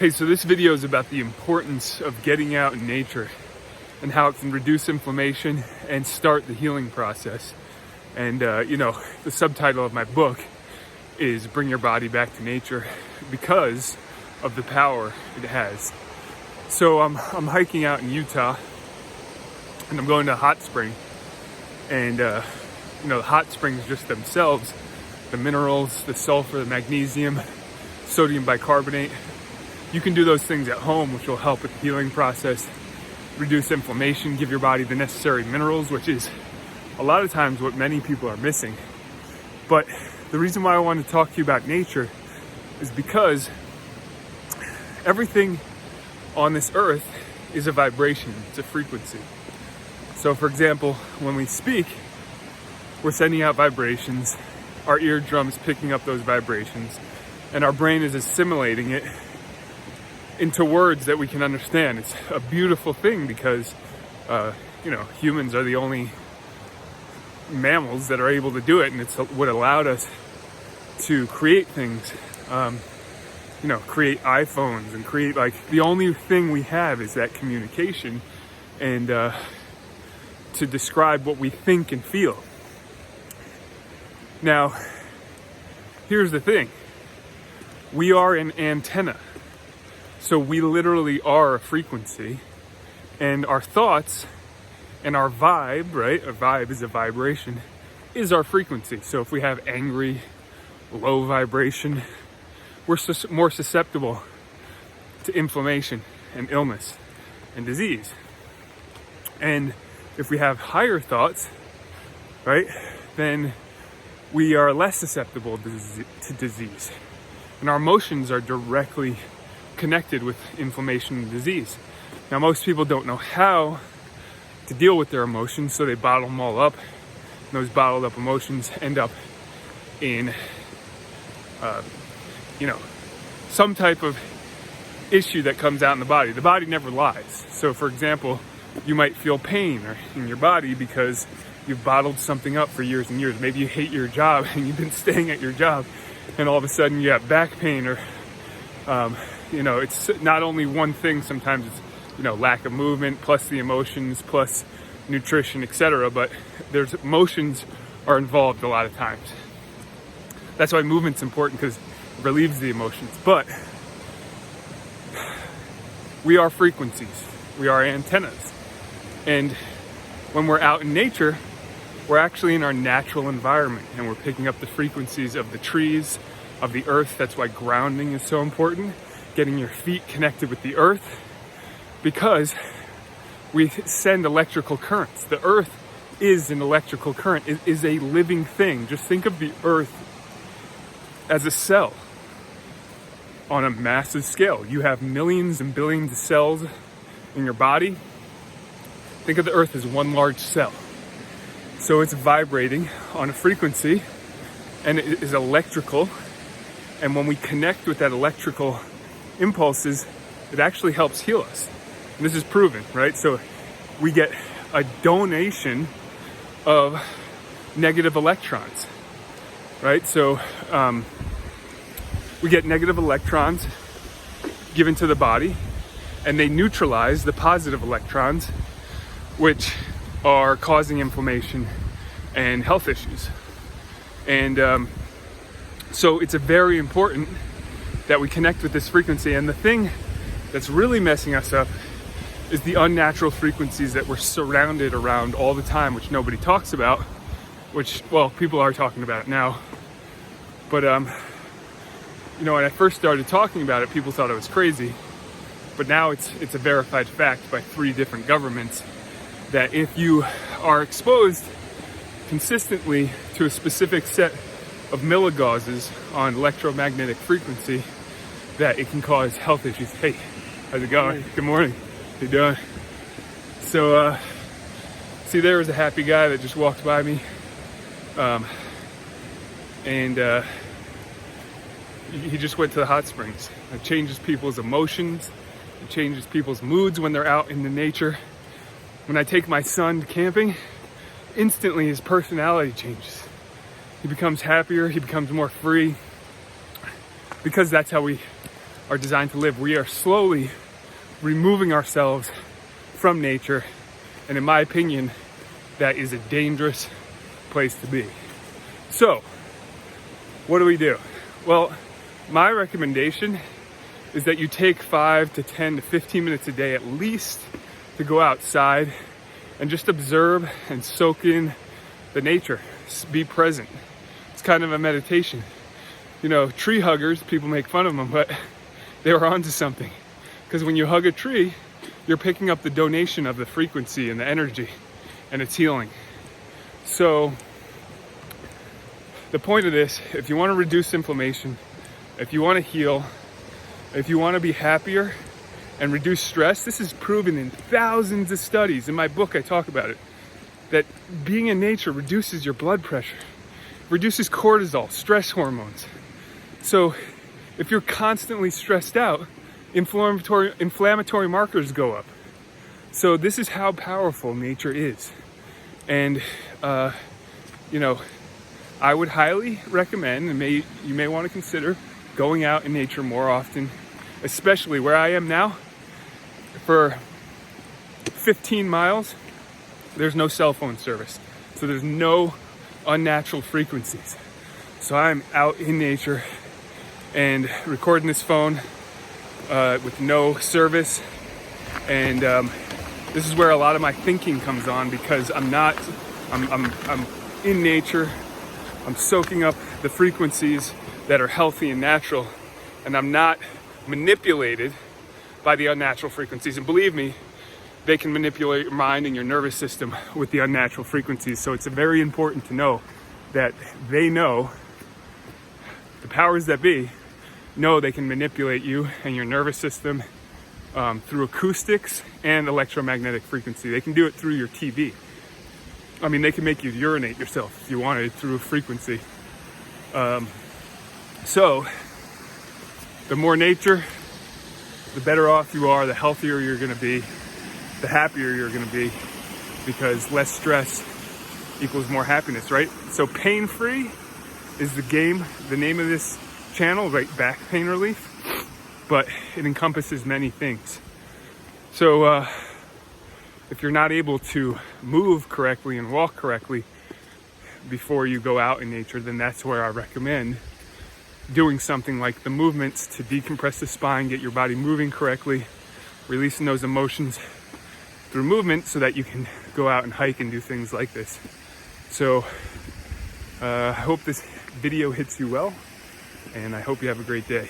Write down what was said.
Hey, so this video is about the importance of getting out in nature and how it can reduce inflammation and start the healing process. And, the subtitle of my book is Bring Your Body Back to Nature because of the power it has. So I'm hiking out in Utah and I'm going to a hot spring. And, the hot springs just themselves, the minerals, the sulfur, the magnesium, sodium bicarbonate, you can do those things at home, which will help with the healing process, reduce inflammation, give your body the necessary minerals, which is a lot of times what many people are missing. But the reason why I want to talk to you about nature is because everything on this earth is a vibration, it's a frequency. So for example, when we speak, we're sending out vibrations, our eardrums picking up those vibrations, and our brain is assimilating it into words that we can understand. It's a beautiful thing because, humans are the only mammals that are able to do it, and it's what allowed us to create things, create iPhones and create, the only thing we have is that communication and to describe what we think and feel. Now, here's the thing. We are an antenna. So we literally are a frequency, and our thoughts and our vibe, right? A vibe is a vibration, is our frequency. So if we have angry, low vibration, we're more susceptible to inflammation and illness and disease. And if we have higher thoughts, right, then we are less susceptible to disease. And our emotions are directly connected with inflammation and disease. Now, most people don't know how to deal with their emotions, so they bottle them all up. And those bottled up emotions end up in, some type of issue that comes out in the body. The body never lies. So, for example, you might feel pain in your body because you've bottled something up for years and years. Maybe you hate your job and you've been staying at your job, and all of a sudden you have back pain or it's not only one thing. Sometimes it's, lack of movement, plus the emotions, plus nutrition, etc. But there's emotions are involved a lot of times. That's why movement's important, because it relieves the emotions. But we are frequencies. We are antennas. And when we're out in nature, we're actually in our natural environment, and we're picking up the frequencies of the trees, of the earth. That's why grounding is so important. Getting your feet connected with the earth, because we send electrical currents. The earth is an electrical current. It is a living thing. Just think of the earth as a cell on a massive scale. You have millions and billions of cells in your body. Think of the earth as one large cell. So it's vibrating on a frequency, and it is electrical. And when we connect with that electrical impulses, it actually helps heal us. And this is proven, right? So we get a donation of negative electrons, right? So we get negative electrons given to the body, and they neutralize the positive electrons, which are causing inflammation and health issues. And so it's a very important that we connect with this frequency. And the thing that's really messing us up is the unnatural frequencies that we're surrounded around all the time, which nobody talks about, which, people are talking about it now. But, when I first started talking about it, people thought I was crazy. But now it's a verified fact by 3 different governments that if you are exposed consistently to a specific set of milligauses on electromagnetic frequency, that it can cause health issues. Hey, how's it going? Good morning. How you doing? So, see, there was a happy guy that just walked by me, and he just went to the hot springs. It changes people's emotions. It changes people's moods when they're out in the nature. When I take my son camping, instantly his personality changes. He becomes happier, he becomes more free, because that's how we are designed to live. We are slowly removing ourselves from nature, and in my opinion, that is a dangerous place to be. So, what do we do? Well, my recommendation is that you take 5 to 10 to 15 minutes a day at least to go outside and just observe and soak in the nature. Just be present. It's kind of a meditation. You know, tree huggers, people make fun of them, but they were onto something. Because when you hug a tree, you're picking up the donation of the frequency and the energy, and it's healing. So the point of this, if you want to reduce inflammation, if you want to heal, if you want to be happier and reduce stress, this is proven in thousands of studies. In my book, I talk about it, that being in nature reduces your blood pressure, reduces cortisol, stress hormones. So if you're constantly stressed out, inflammatory markers go up. So this is how powerful nature is. And, you know, I would highly recommend, and you may want to consider going out in nature more often, especially where I am now. For 15 miles, there's no cell phone service. So there's no unnatural frequencies. So I'm out in nature and recording this phone with no service. And this is where a lot of my thinking comes on, because I'm in nature. I'm soaking up the frequencies that are healthy and natural, and I'm not manipulated by the unnatural frequencies. And believe me, they can manipulate your mind and your nervous system with the unnatural frequencies. So it's very important to know that they know, the powers that be know they can manipulate you and your nervous system through acoustics and electromagnetic frequency. They can do it through your TV. I mean, they can make you urinate yourself if you wanted through frequency. So the more nature, the better off you are, the healthier you're going to be, the happier you're going to be, because less stress equals more happiness, right? So pain-free is the name of this channel, right? Back pain relief, but it encompasses many things. So if you're not able to move correctly and walk correctly before you go out in nature, then that's where I recommend doing something like the movements to decompress the spine, get your body moving correctly, releasing those emotions through movement so that you can go out and hike and do things like this. So I hope this video hits you well, and I hope you have a great day.